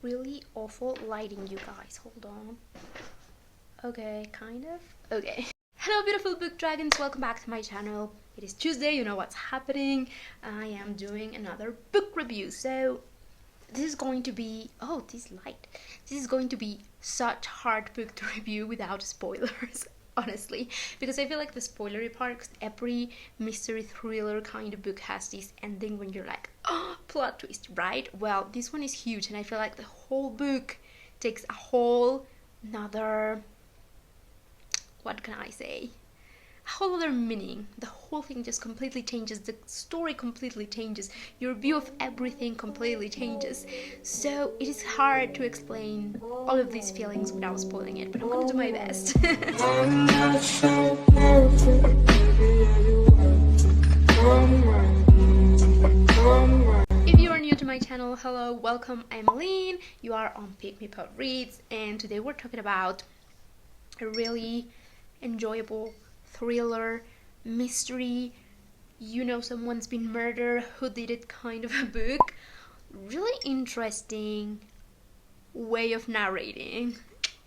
really awful lighting, you guys. Hold on. Okay, kind of. Okay. Hello beautiful book dragons, welcome back to my channel. It is Tuesday, you know what's happening. I am doing another book review. So this is going to be, oh, this light. This is going to be such hard book to review without spoilers, honestly. Because I feel like the spoilery part, every mystery thriller kind of book has this ending when you're like, oh, plot twist, right? Well, this one is huge and I feel like the whole book takes a whole nother, what can I say? A whole other meaning. The whole thing just completely changes. The story completely changes. Your view of everything completely changes. So it is hard to explain all of these feelings without spoiling it, but I'm gonna do my best. If you are new to my channel, hello, welcome. I'm Iain. You are on Pick Me Puff Reads, and today we're talking about a really enjoyable thriller, mystery, you know someone's been murdered, who did it kind of a book. Really interesting way of narrating.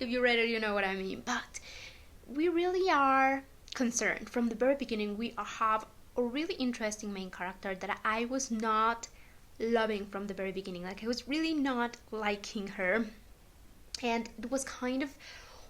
If you read it, you know what I mean. But we really are concerned. From the very beginning, we have a really interesting main character that I was not loving from the very beginning. Like, I was really not liking her. And it was kind of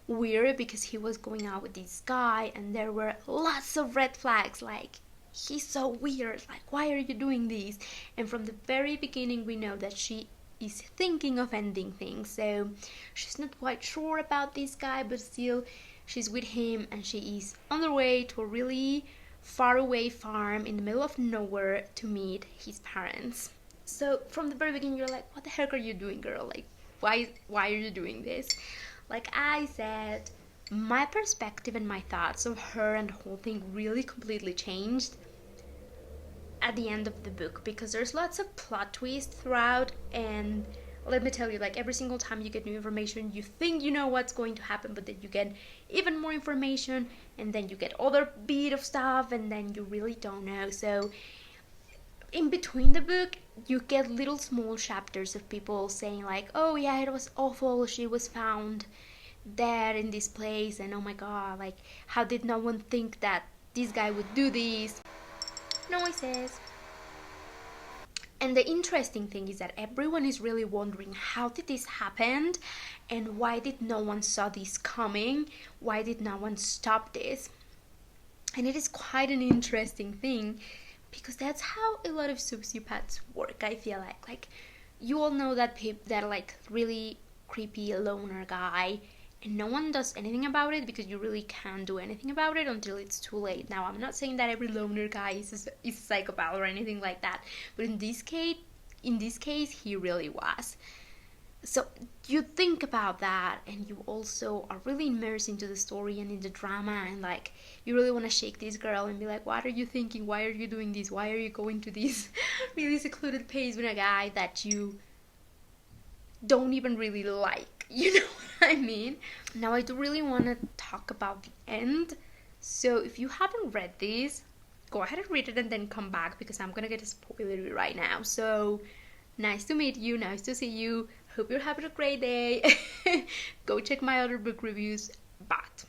weird because he was going out with this guy and there were lots of red flags, like, he's so weird, like, why are you doing this? And from the very beginning we know that she is thinking of ending things, so she's not quite sure about this guy, but still she's with him and she is on the way to a really far away farm in the middle of nowhere to meet his parents. So from the very beginning you're like, what the heck are you doing, girl? Like, why are you doing this? Like I said, my perspective and my thoughts of her and the whole thing really completely changed at the end of the book, because there's lots of plot twists throughout, and let me tell you, like, every single time you get new information, you think you know what's going to happen, but then you get even more information, and then you get other bit of stuff, and then you really don't know. So in between the book you get little small chapters of people saying like, oh yeah, it was awful, she was found dead in this place, and oh my god, like, how did no one think that this guy would do this? Noises. And the interesting thing is that everyone is really wondering, how did this happen, and why did no one saw this coming? Why did no one stop this? And it is quite an interesting thing, because that's how a lot of sociopaths work, I feel like. Like, you all know that that like really creepy loner guy, and no one does anything about it because you really can't do anything about it until it's too late. Now, I'm not saying that every loner guy is a psychopath or anything like that, but in this case, he really was. So you think about that, and you also are really immersed into the story and in the drama, and like, you really want to shake this girl and be like, what are you thinking? Why are you doing this? Why are you going to this really secluded place with a guy that you don't even really like? You know what I mean? Now, I do really want to talk about the end. So if you haven't read this, go ahead and read it and then come back, because I'm gonna get a spoiler right now. So nice to meet you, nice to see you. Hope you're having a great day. Go check my other book reviews. But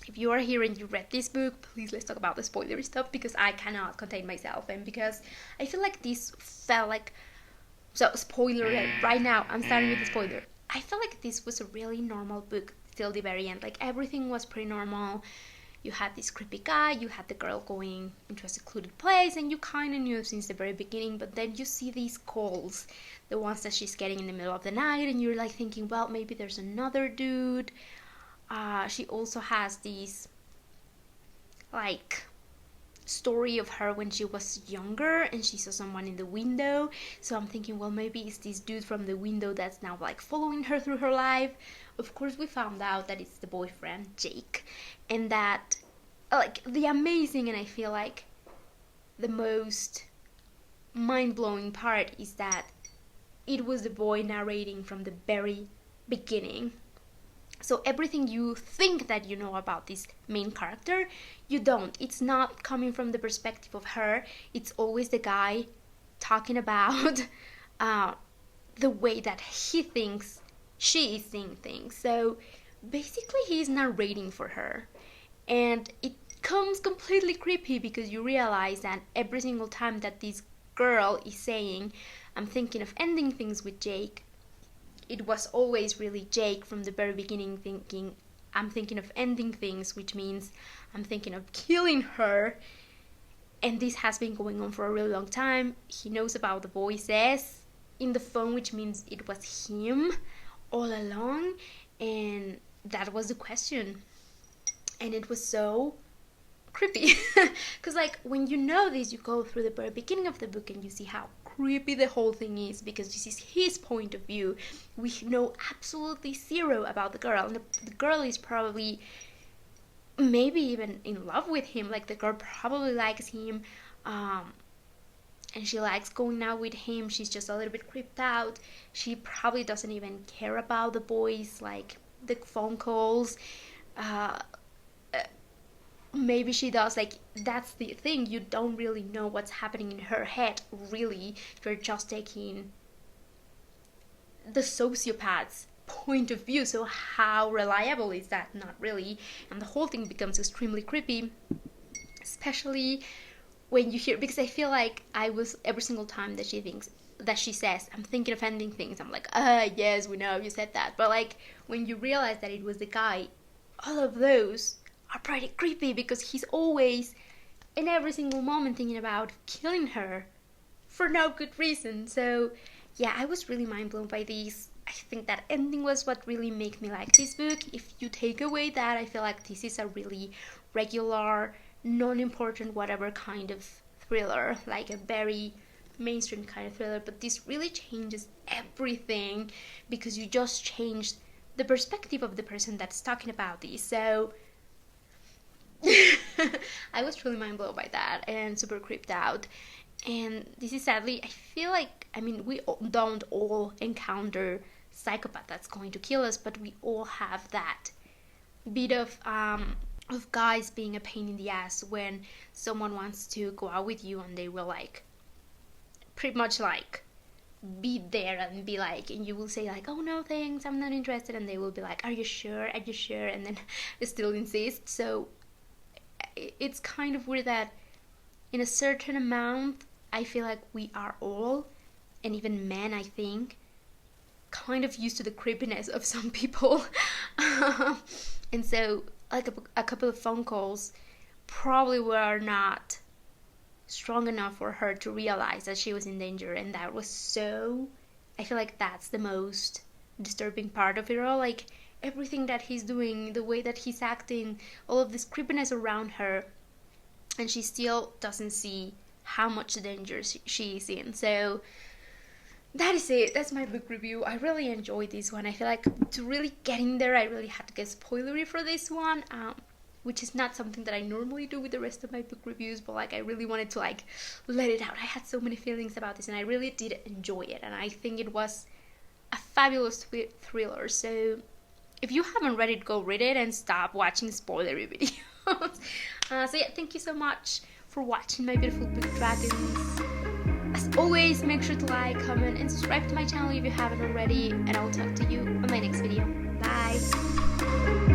if you are here and you read this book, please let's talk about the spoilery stuff, because I cannot contain myself, and because I feel like this felt like, so spoiler alert, right now I'm starting with the spoiler. I felt like this was a really normal book till the very end. Like, everything was pretty normal. You had this creepy guy, you had the girl going into a secluded place, and you kind of knew since the very beginning, but then you see these calls, the ones that she's getting in the middle of the night, and you're like thinking, well, maybe there's another dude. She also has this like story of her when she was younger and she saw someone in the window, so I'm thinking, well, maybe it's this dude from the window that's now like following her through her life. Of course, we found out that it's the boyfriend, Jake, and that, like, the amazing, and I feel like the most mind-blowing part is that it was the boy narrating from the very beginning. So everything you think that you know about this main character, you don't. It's not coming from the perspective of her. It's always the guy talking about the way that he thinks she is seeing things. So basically he's narrating for her, and it becomes completely creepy because you realize that every single time that this girl is saying, I'm thinking of ending things with Jake, it was always really Jake from the very beginning thinking, I'm thinking of ending things, which means I'm thinking of killing her. And this has been going on for a really long time. He knows about the voices in the phone, which means it was him all along. And that was the question. And it was so creepy. Because like when you know this, you go through the very beginning of the book and you see how creepy the whole thing is, because this is his point of view. We know absolutely zero about the girl, and the girl is probably maybe even in love with him. Like the girl probably likes him, and she likes going out with him. She's just a little bit creeped out. She probably doesn't even care about the boys, like the phone calls. Maybe she does. Like, that's the thing, you don't really know what's happening in her head, really. You're just taking the sociopath's point of view, so how reliable is that? Not really. And the whole thing becomes extremely creepy, especially when you hear, because I feel like I was, every single time that she says, I'm thinking of ending things, I'm like, yes, we know you said that. But like when you realize that it was the guy, all of those are pretty creepy, because he's always in every single moment thinking about killing her for no good reason. So yeah, I was really mind blown by these. I think that ending was what really made me like this book. If you take away that, I feel like this is a really regular, non-important, whatever kind of thriller, like a very mainstream kind of thriller. But this really changes everything, because you just changed the perspective of the person that's talking about this. So I was truly mind blown by that and super creeped out. And this is sadly, I feel like, I mean, we don't all encounter psychopath that's going to kill us, but we all have that bit of guys being a pain in the ass when someone wants to go out with you, and they will like pretty much like be there and be like, and you will say like, oh no thanks, I'm not interested, and they will be like, are you sure, and then they still insist. So it's kind of weird that in a certain amount, I feel like we are all, and even men, I think, kind of used to the creepiness of some people. And so like a couple of phone calls probably were not strong enough for her to realize that she was in danger. And that was so, I feel like that's the most disturbing part of it all. Like everything that he's doing, the way that he's acting, all of this creepiness around her, and she still doesn't see how much danger she is in. So that is it. That's my book review. I really enjoyed this one. I feel like to really get in there, I really had to get spoilery for this one, which is not something that I normally do with the rest of my book reviews, but like I really wanted to like let it out. I had so many feelings about this, and I really did enjoy it, and I think it was a fabulous thriller. So if you haven't read it, go read it and stop watching spoilery videos. So yeah, thank you so much for watching my beautiful book dragons. As always, make sure to like, comment, and subscribe to my channel if you haven't already, and I'll talk to you on my next video. Bye!